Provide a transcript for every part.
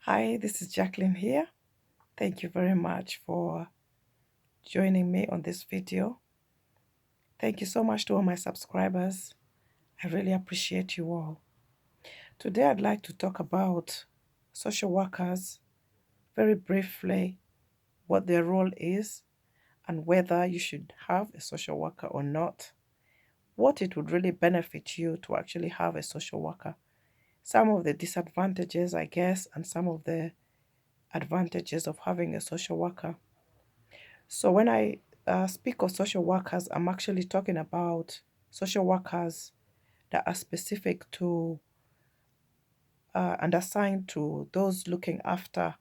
Hi, this is Jacqueline here. Thank you very much for joining me on this video. Thank you so much to all my subscribers. I really appreciate you all. Today I'd like to talk about social workers, very briefly, what their role is and whether you should have a social worker or not. What it would really benefit you to actually have a social worker. Some of the disadvantages, I guess, and some of the advantages of having a social worker. So when I speak of social workers, I'm actually talking about social workers that are specific to and assigned to those looking after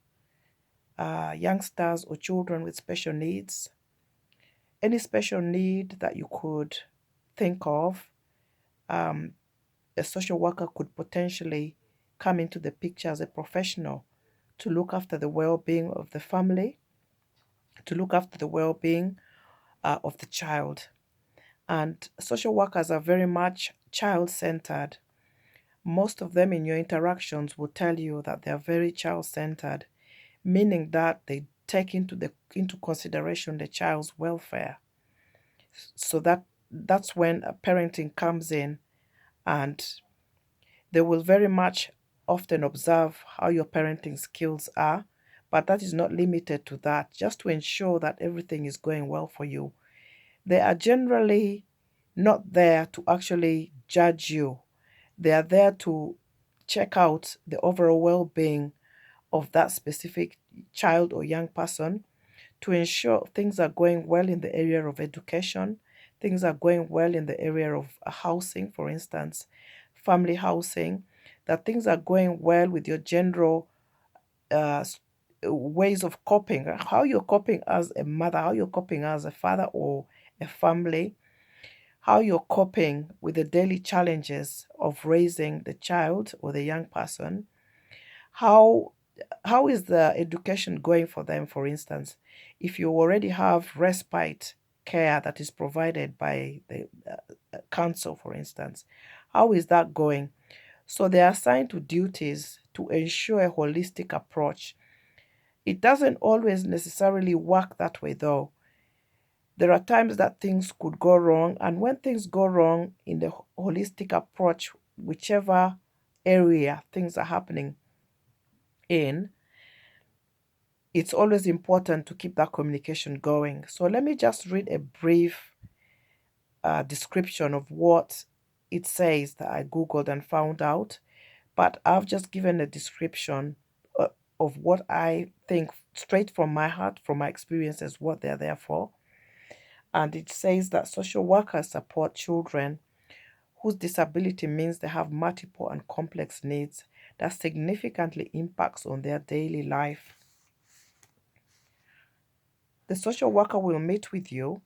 youngsters or children with special needs. Any special need that you could think of, um, a social worker could potentially come into the picture as a professional to look after the well-being of the family, to look after the well-being of the child. And social workers are very much child-centered. Most of them in your interactions will tell you that they are very child-centered, meaning that they take into consideration the child's welfare. So that's when parenting comes in, and they will very much often observe how your parenting skills are, but that is not limited to that, just to ensure that everything is going well for you. They are generally not there to actually judge you. They are there to check out the overall well-being of that specific child or young person, to ensure things are going well in the area of education, things are going well in the area of housing, for instance, family housing, that things are going well with your general uh, ways of coping, how you're coping as a mother, how you're coping as a father or a family, how you're coping with the daily challenges of raising the child or the young person, how how is the education going for them, for instance, if you already have respite care that is provided by the council, for instance, how is that going? So they are assigned to duties to ensure a holistic approach. It doesn't always necessarily work that way, though. There are times that things could go wrong, and when things go wrong in the holistic approach, whichever area things are happening in, it's always important to keep that communication going. So let me just read a brief description of what it says that I Googled and found out. But I've just given a description of what I think straight from my heart, from my experiences, what they're there for. And it says that social workers support children whose disability means they have multiple and complex needs that significantly impacts on their daily life. The social worker will meet with you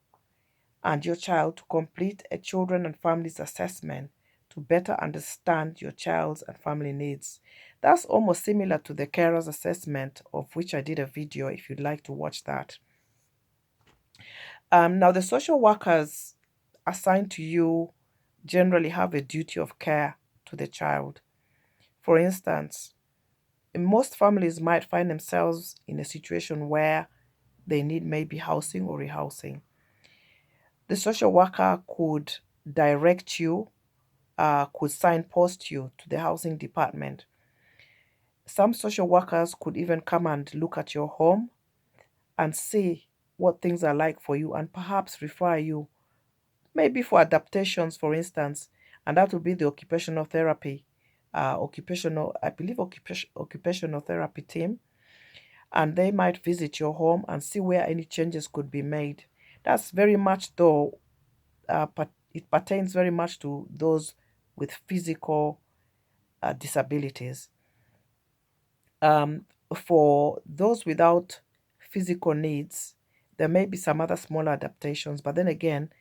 and your child to complete a children and families assessment to better understand your child's and family needs. That's almost similar to the carers assessment, of which I did a video if you'd like to watch that. Now, the social workers assigned to you generally have a duty of care to the child. For instance, most families might find themselves in a situation where they need maybe housing or rehousing. The social worker could direct you, could signpost you to the housing department. Some social workers could even come and look at your home and see what things are like for you and perhaps refer you, maybe for adaptations, for instance, and that would be the occupational therapy, I believe, occupational therapy team, and they might visit your home and see where any changes could be made. That's very much, though, it pertains very much to those with physical disabilities. Um, for those without physical needs, there may be some other small adaptations, but then again,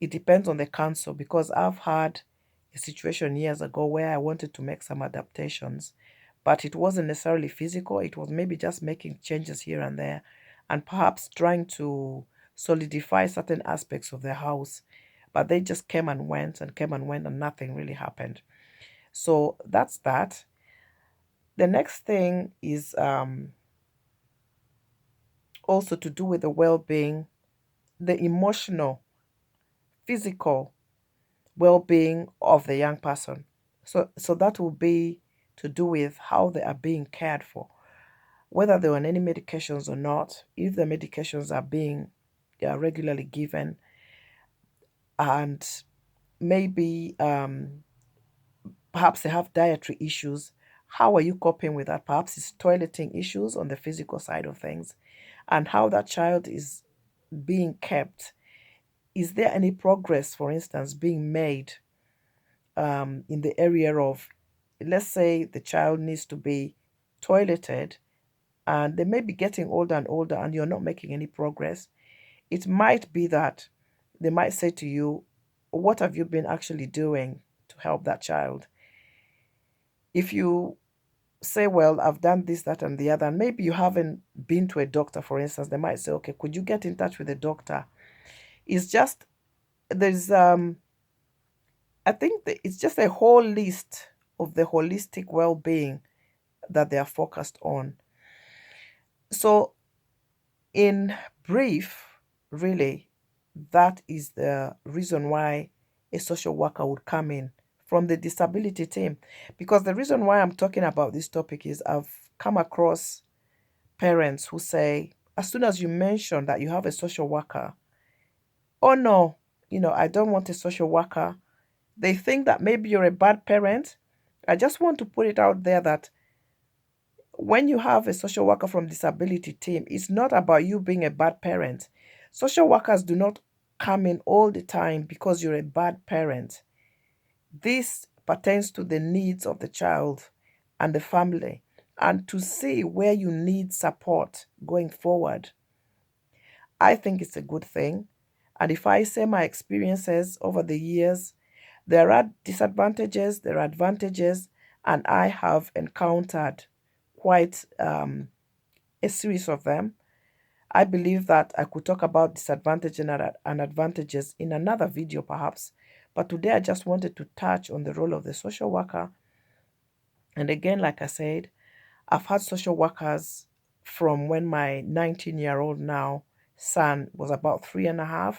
it depends on the council, because I've had a situation years ago where I wanted to make some adaptations, but it wasn't necessarily physical. It was maybe just making changes here and there and perhaps trying to solidify certain aspects of their house. But they just came and went and came and went and nothing really happened. So that's that. The next thing is also to do with the well-being, the emotional, physical well-being of the young person. So that will be to do with how they are being cared for, whether they're on any medications or not, if the medications are being regularly given, and maybe perhaps they have dietary issues. How are you coping with that? Perhaps it's toileting issues on the physical side of things, and how that child is being kept. Is there any progress, for instance, being made in the area of, let's say, the child needs to be toileted and they may be getting older and older and you're not making any progress? It might be that they might say to you, what have you been actually doing to help that child? If you say, well, I've done this, that, and the other, and maybe you haven't been to a doctor, for instance, they might say, okay, could you get in touch with a doctor? It's just, there's, I think that it's just a whole list of the holistic well being that they are focused on. So, in brief, really, that is the reason why a social worker would come in from the disability team. Because the reason why I'm talking about this topic is I've come across parents who say, as soon as you mention that you have a social worker, oh no, I don't want a social worker. They think that maybe you're a bad parent. I just want to put it out there that when you have a social worker from disability team, it's not about you being a bad parent. Social workers do not come in all the time because you're a bad parent. This pertains to the needs of the child and the family, and to see where you need support going forward. I think it's a good thing. And if I say my experiences over the years, there are disadvantages, there are advantages, and I have encountered quite a series of them. I believe that I could talk about disadvantages and advantages in another video, perhaps. But today I just wanted to touch on the role of the social worker. And again, like I said, I've had social workers from when my 19-year-old now son was about 3.5.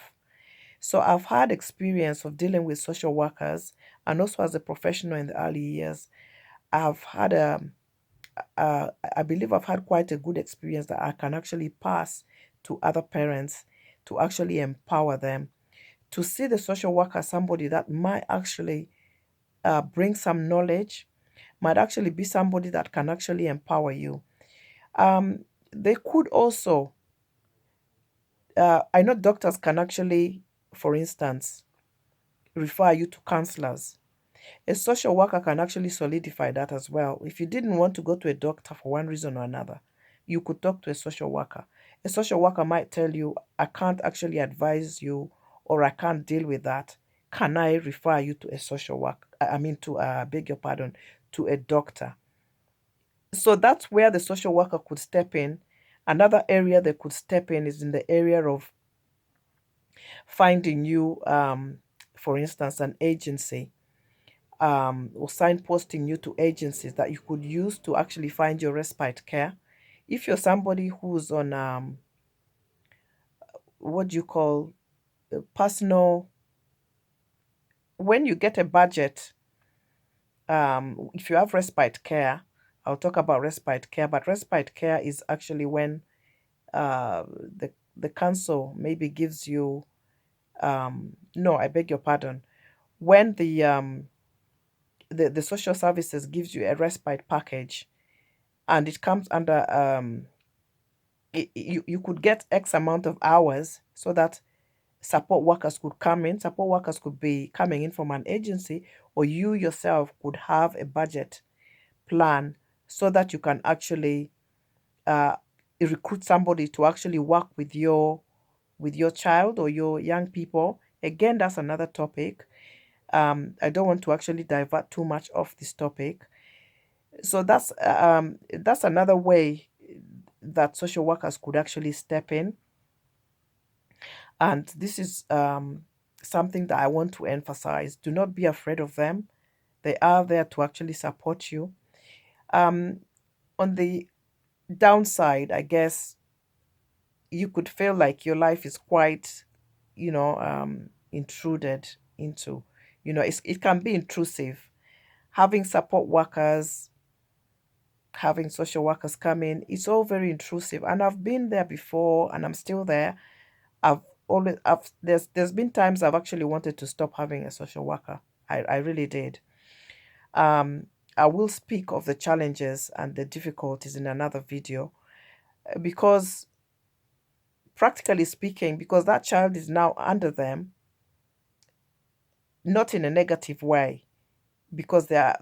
So I've had experience of dealing with social workers, and also as a professional in the early years. I've had I believe I've had quite a good experience that I can actually pass to other parents to actually empower them. To see the social worker as somebody that might actually bring some knowledge, might actually be somebody that can actually empower you. They could also, I know doctors can actually, for instance, refer you to counselors. A social worker can actually solidify that as well. If you didn't want to go to a doctor for one reason or another, you could talk to a social worker. A social worker might tell you, I can't actually advise you, or I can't deal with that. Can I refer you to a social worker? I mean, beg your pardon, to a doctor. So that's where the social worker could step in. Another area they could step in is in the area of finding you, for instance, an agency, or signposting you to agencies that you could use to actually find your respite care. If you're somebody who's on, what do you call, personal, when you get a budget, if you have respite care, I'll talk about respite care, but respite care is actually when the council maybe gives you, no, I beg your pardon, when the social services gives you a respite package, and it comes under, you could get X amount of hours, so that support workers could come in. Support workers could be coming in from an agency, or you yourself could have a budget plan, so that you can actually uh, recruit somebody to actually work with your child or your young people. Again, that's another topic. I don't want to actually divert too much off this topic. So that's another way that social workers could actually step in. And this is something that I want to emphasize. Do not be afraid of them. They are there to actually support you. On the downside, I guess you could feel like your life is quite, intruded into. It can be intrusive. Having support workers, having social workers come in, it's all very intrusive. And I've been there before, and I'm still there. There's been times I've actually wanted to stop having a social worker. I really did. Um, I will speak of the challenges and the difficulties in another video, because practically speaking, because that child is now under them, not in a negative way, because they are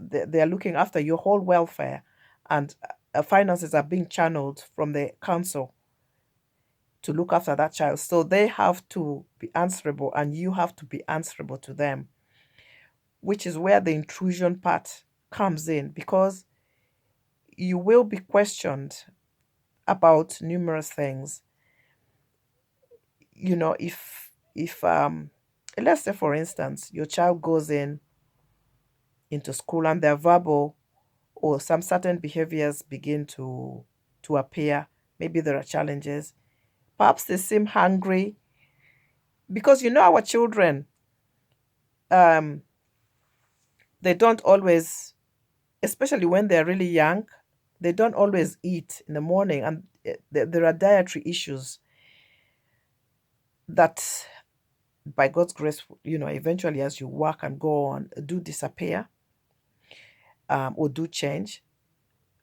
looking after your whole welfare, and finances are being channeled from the council to look after that child. So they have to be answerable, and you have to be answerable to them, which is where the intrusion part comes in, because you will be questioned about numerous things. If let's say, for instance, your child goes into school and they're verbal, or some certain behaviors begin to appear. Maybe there are challenges. Perhaps they seem hungry, because our children, um they don't always, especially when they're really young, they don't always eat in the morning, and there are dietary issues that, by God's grace, eventually, as you work and go on, do disappear, or do change.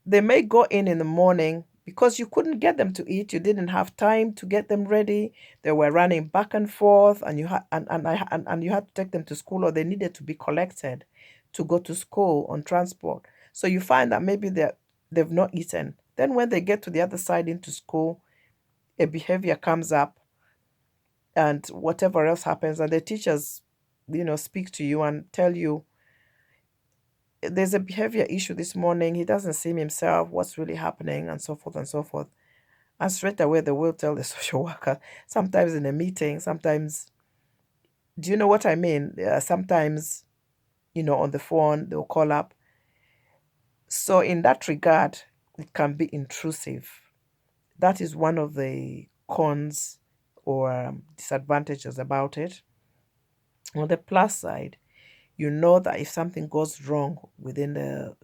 They may go in the morning because you couldn't get them to eat. You didn't have time to get them ready. They were running back and forth, and you had to take them to school, or they needed to be collected to go to school on transport. So you find that maybe they've not eaten. Then when they get to the other side into school, a behavior comes up, and whatever else happens, and the teachers, speak to you and tell you, there's a behavior issue this morning. He doesn't seem himself. What's really happening? And so forth and so forth. And straight away, they will tell the social worker, sometimes in a meeting, sometimes, do you know what I mean? Sometimes, on the phone, they'll call up. So, in that regard, it can be intrusive. That is one of the cons or disadvantages about it. On the plus side, you know that if something goes wrong within the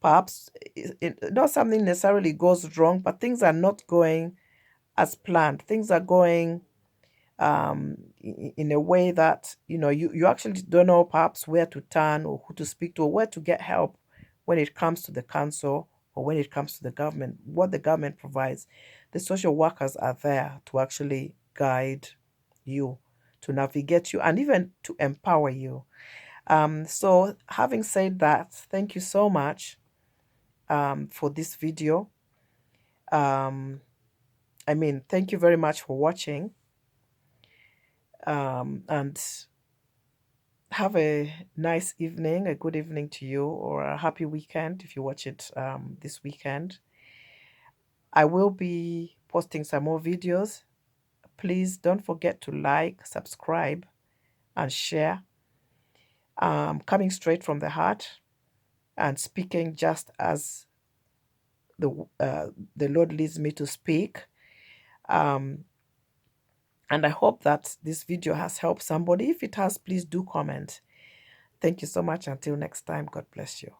perhaps not something necessarily goes wrong, but things are not going as planned. Things are going in a way that you actually don't know perhaps where to turn, or who to speak to, or where to get help when it comes to the council, or when it comes to the government. What the government provides, the social workers are there to actually guide you, to navigate you, and even to empower you. So having said that, thank you so much for this video. Thank you very much for watching, and have a nice evening, a good evening to you, or a happy weekend if you watch it this weekend. I will be posting some more videos. Please don't forget to like, subscribe, and share. Coming straight from the heart, and speaking just as the Lord leads me to speak. Um, and I hope that this video has helped somebody. If it has, please do comment. Thank you so much. Until next time, God bless you.